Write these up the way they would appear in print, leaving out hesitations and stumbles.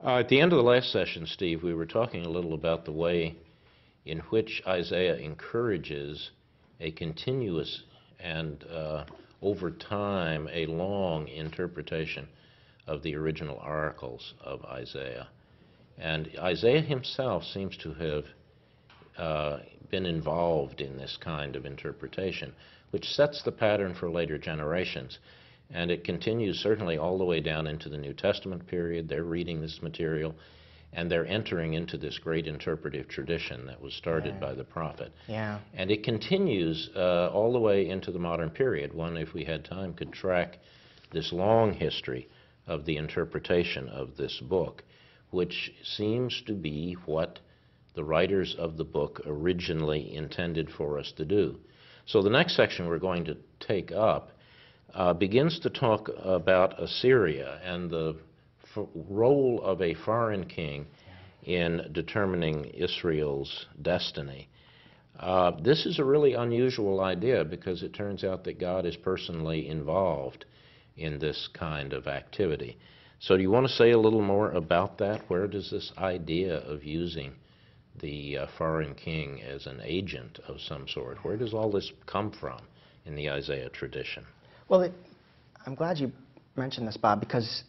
At the end of the last session, Steve, we were talking a little about the way in which Isaiah encourages a continuous and, over time, a long interpretation of the original oracles of Isaiah. And Isaiah himself seems to have been involved in this kind of interpretation, which sets the pattern for later generations. And it continues certainly all the way down into the New Testament period. They're reading this material, and they're entering into this great interpretive tradition that was started by the prophet. Yeah. And it continues all the way into the modern period. One, if we had time, could track this long history of the interpretation of this book, which seems to be what the writers of the book originally intended for us to do. So the next section we're going to take up begins to talk about Assyria and the role of a foreign king in determining Israel's destiny. This is a really unusual idea because it turns out that God is personally involved in this kind of activity. So do you want to say a little more about that? Where does this idea of using the foreign king as an agent of some sort, where does all this come from in the Isaiah tradition? Well, I'm glad you mentioned this, Bob, because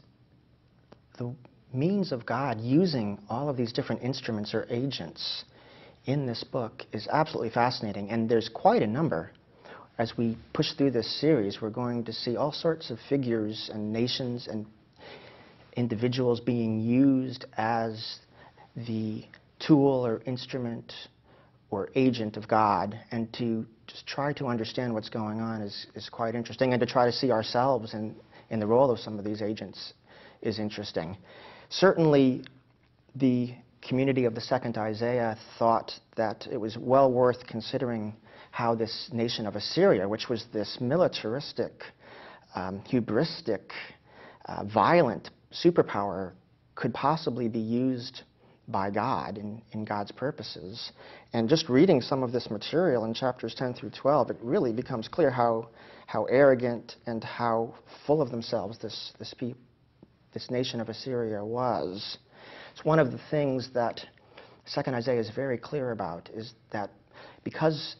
the means of God using all of these different instruments or agents in this book is absolutely fascinating, and there's quite a number. As we push through this series, we're going to see all sorts of figures and nations and individuals being used as the tool or instrument or agent of God, and to just try to understand what's going on is quite interesting, and to try to see ourselves in the role of some of these agents is interesting. Certainly, the community of the second Isaiah thought that it was well worth considering how this nation of Assyria, which was this militaristic, hubristic, violent superpower, could possibly be used by God in God's purposes. And just reading some of this material in chapters 10 through 12, it really becomes clear how arrogant and how full of themselves this nation of Assyria was. It's one of the things that 2nd Isaiah is very clear about, is that because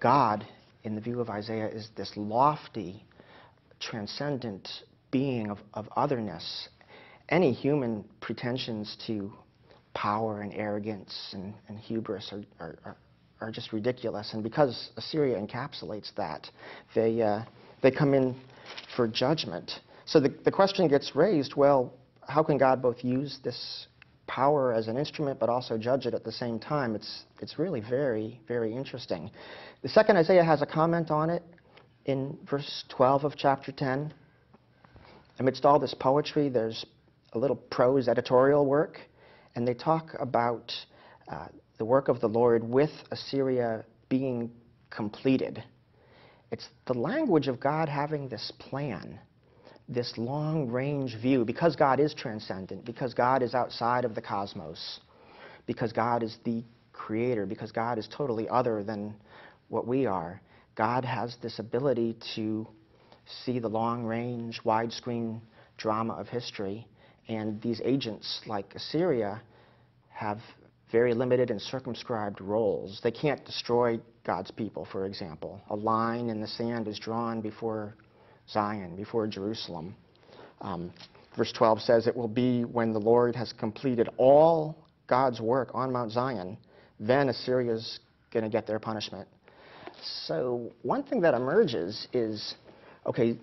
God, in the view of Isaiah, is this lofty, transcendent being of otherness, any human pretensions to power and arrogance and hubris are just ridiculous. And because Assyria encapsulates that, they come in for judgment. So the question gets raised, well, how can God both use this power as an instrument but also judge it at the same time? It's really very, very interesting. The second Isaiah has a comment on it in verse 12 of chapter 10. Amidst all this poetry, there's a little prose editorial work, and they talk about the work of the Lord with Assyria being completed. It's the language of God having this plan, this long-range view, because God is transcendent, because God is outside of the cosmos, because God is the creator, because God is totally other than what we are. God has this ability to see the long-range, widescreen drama of history. And these agents, like Assyria, have very limited and circumscribed roles. They can't destroy God's people, for example. A line in the sand is drawn before Zion, before Jerusalem. Verse 12 says, "It will be when the Lord has completed all God's work on Mount Zion, then Assyria's going to get their punishment." So one thing that emerges is, okay,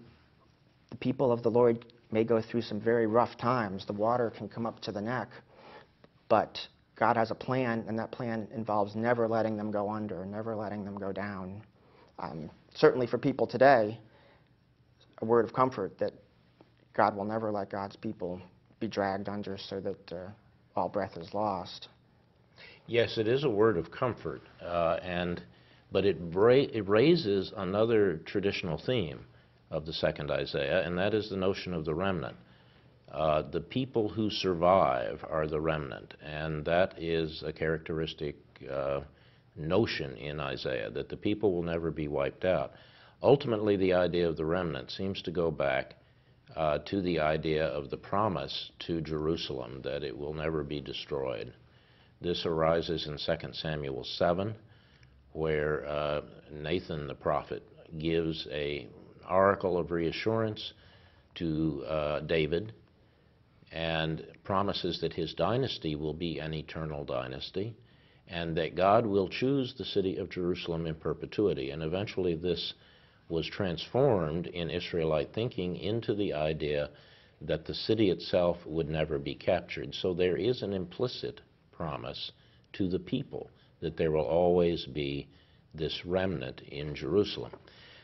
the people of the Lord may go through some very rough times. The water can come up to the neck, but God has a plan, and that plan involves never letting them go under, never letting them go down. Certainly for people today, a word of comfort that God will never let God's people be dragged under so that all breath is lost. Yes, it is a word of comfort, but it raises another traditional theme of the second Isaiah, and that is the notion of the remnant. The people who survive are the remnant, and that is a characteristic notion in Isaiah, that the people will never be wiped out. Ultimately, the idea of the remnant seems to go back to the idea of the promise to Jerusalem that it will never be destroyed. This arises in 2 Samuel 7, where Nathan the prophet gives an oracle of reassurance to David and promises that his dynasty will be an eternal dynasty and that God will choose the city of Jerusalem in perpetuity. And eventually this was transformed in Israelite thinking into the idea that the city itself would never be captured. So there is an implicit promise to the people that there will always be this remnant in Jerusalem.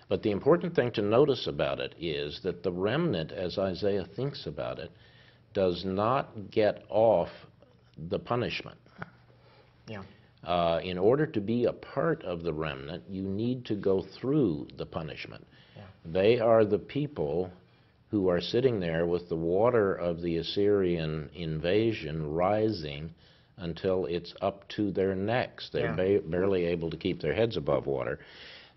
But the important thing to notice about it is that the remnant, as Isaiah thinks about it, does not get off the punishment. Yeah. In order to be a part of the remnant, you need to go through the punishment. Yeah. They are the people who are sitting there with the water of the Assyrian invasion rising until it's up to their necks. They're barely able to keep their heads above water.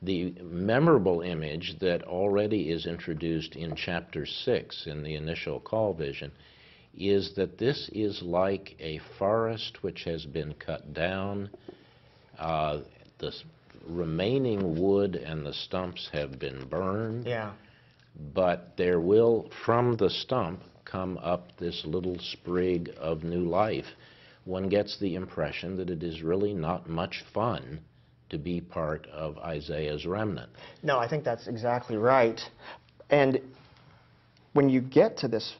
The memorable image that already is introduced in chapter 6 in the initial call vision is that this is like a forest which has been cut down. The remaining wood and the stumps have been burned. Yeah. But there will, from the stump, come up this little sprig of new life. One gets the impression that it is really not much fun to be part of Isaiah's remnant. No, I think that's exactly right. And when you get to this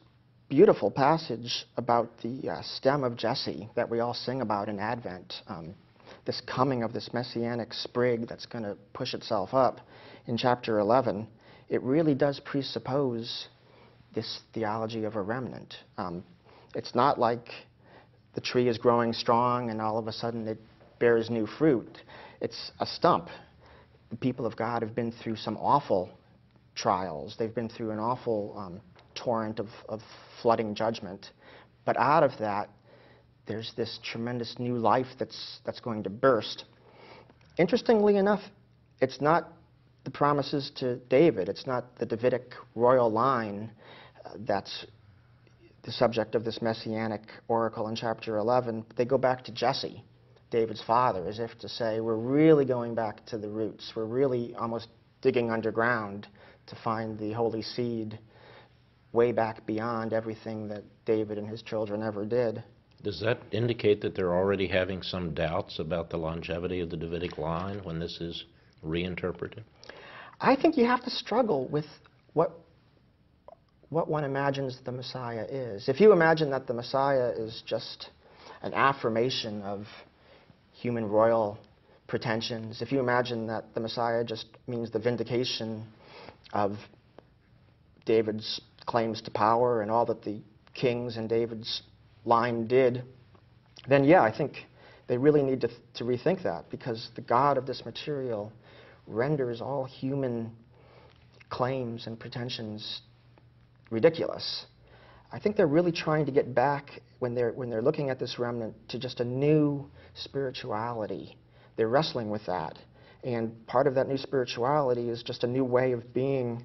beautiful passage about the stem of Jesse that we all sing about in Advent, this coming of this messianic sprig that's going to push itself up in chapter 11, it really does presuppose this theology of a remnant. It's not like the tree is growing strong and all of a sudden it bears new fruit. It's a stump. The people of God have been through some awful trials. They've been through an awful torrent of flooding judgment. But out of that, there's this tremendous new life that's going to burst. Interestingly enough, it's not the promises to David. It's not the Davidic royal line that's the subject of this messianic oracle in chapter 11. They go back to Jesse, David's father, as if to say, we're really going back to the roots. We're really almost digging underground to find the holy seed way back beyond everything that David and his children ever did. Does that indicate that they're already having some doubts about the longevity of the Davidic line when this is reinterpreted? I think you have to struggle with what one imagines the Messiah is. If you imagine that the Messiah is just an affirmation of human royal pretensions, if you imagine that the Messiah just means the vindication of David's claims to power and all that the kings in David's line did, then yeah, I think they really need to rethink that, because the God of this material renders all human claims and pretensions ridiculous. I think they're really trying to get back, when they're looking at this remnant, to just a new spirituality. They're wrestling with that. And part of that new spirituality is just a new way of being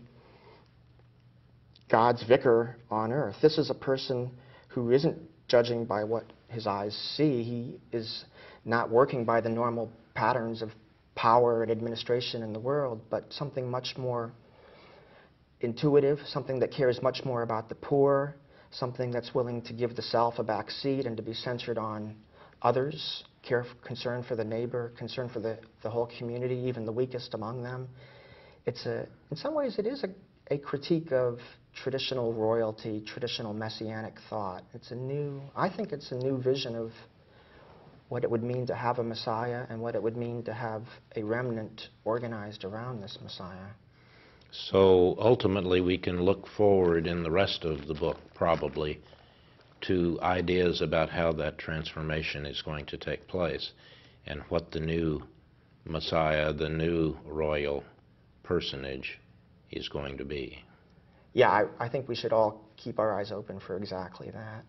God's vicar on earth. This is a person who isn't judging by what his eyes see. He is not working by the normal patterns of power and administration in the world, but something much more intuitive, something that cares much more about the poor, something that's willing to give the self a back seat and to be centered on others, concern for the neighbor, concern for the whole community, even the weakest among them. In some ways, it is a critique of traditional royalty, traditional messianic thought. I think it's a new vision of what it would mean to have a Messiah and what it would mean to have a remnant organized around this Messiah. So ultimately we can look forward in the rest of the book probably to ideas about how that transformation is going to take place and what the new Messiah, the new royal personage is going to be. Yeah, I think we should all keep our eyes open for exactly that.